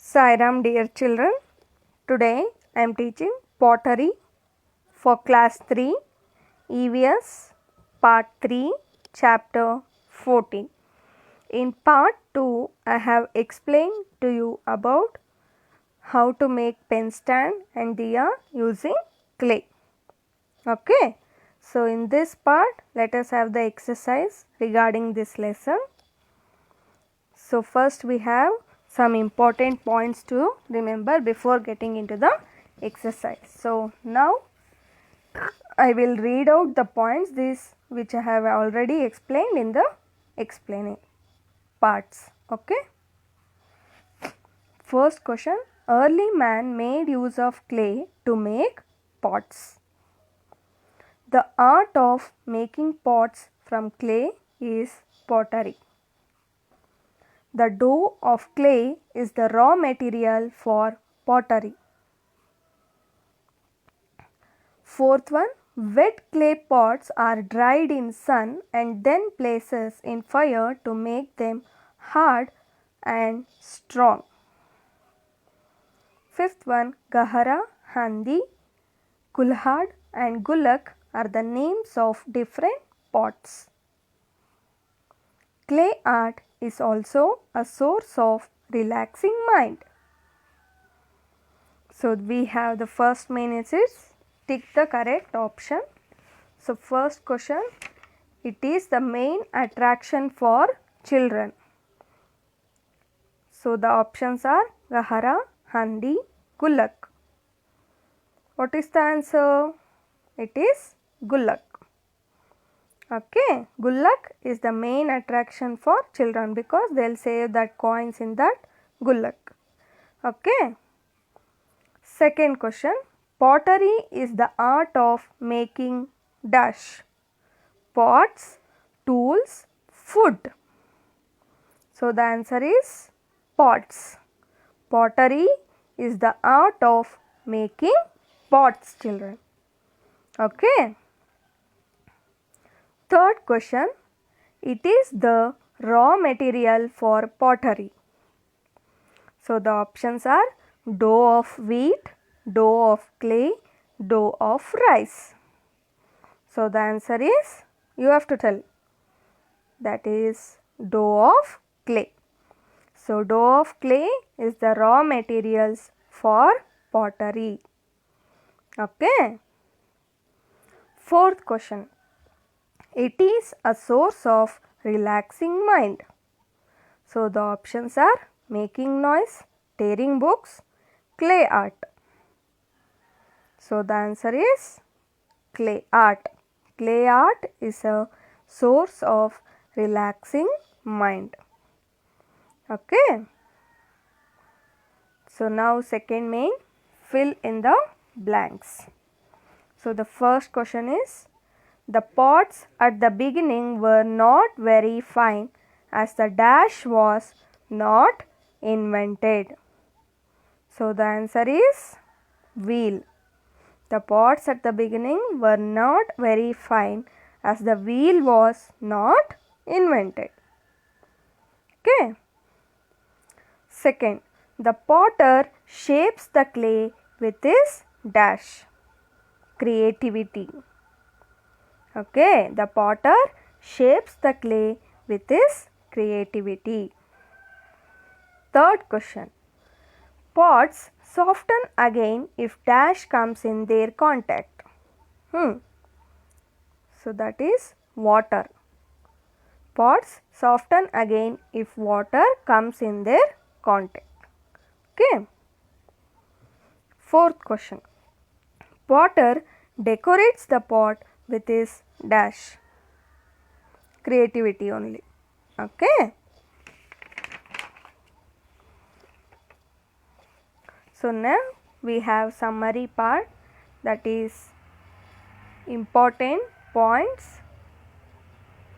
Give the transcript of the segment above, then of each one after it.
Sairam, dear children. Today I am teaching pottery for class 3 EVS part 3 chapter 14. In part 2 I have explained to you about how to make pen stand and diya using clay. Okay. So in this part let us have the exercise regarding this lesson. So first we have some important points to remember before getting into the exercise. So now I will read out the points which I have already explained in the explaining parts. Okay. First question, early man made use of clay to make pots. The art of making pots from clay is pottery. The dough of clay is the raw material for pottery. Fourth one, wet clay pots are dried in sun and then placed in fire to make them hard and strong. Fifth one, Gahara, Handi, Kulhad and Gulak are the names of different pots. Clay art is also a source of relaxing mind. So we have the first main is tick the correct option. So first question, it is the main attraction for children. So the options are Gahara, Handi, Gulak. What is the answer? It is Gulak. Okay, Gulak is the main attraction for children because they will save that coins in that Gulak. Okay. Second question, pottery is the art of making dash, pots, tools, food. So the answer is pots. Pottery is the art of making pots, children. Okay. Third question, it is the raw material for pottery. So the options are dough of wheat, dough of clay, dough of rice. So the answer is, you have to tell, that is dough of clay. So dough of clay is the raw materials for pottery. Okay. Fourth question, it is a source of relaxing mind. So the options are making noise, tearing books, clay art. So the answer is clay art. Clay art is a source of relaxing mind. Okay. So now second main, fill in the blanks. So the first question is, the pots at the beginning were not very fine as the dash was not invented. So the answer is wheel. The pots at the beginning were not very fine as the wheel was not invented. Okay. Second, the potter shapes the clay with his dash, creativity. Okay, the potter shapes the clay with his creativity. Third question, pots soften again if dash comes in their contact. So that is water. Pots soften again if water comes in their contact. Okay. Fourth question, potter decorates the pot with his dash, creativity only. Okay. So now we have summary part, that is important points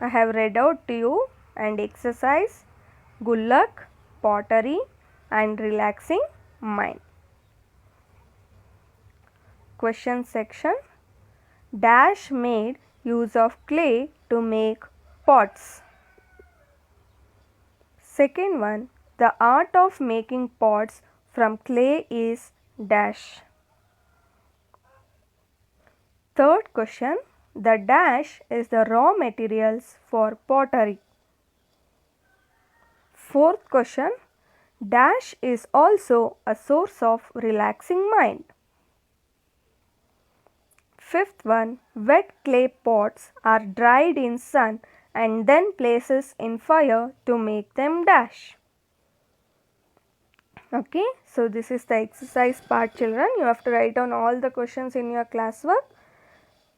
I have read out to you, and exercise, Gulak, pottery and relaxing mind. Question section, dash made use of clay to make pots. Second one, the art of making pots from clay is dash. Third question, the dash is the raw materials for pottery. Fourth question, dash is also a source of relaxing mind. Fifth one, wet clay pots are dried in sun and then places in fire to make them dash. Okay, so this is the exercise part, children. You have to write down all the questions in your classwork,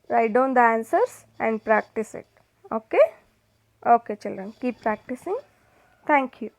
write down the answers and practice it. Okay, okay children, keep practicing. Thank you.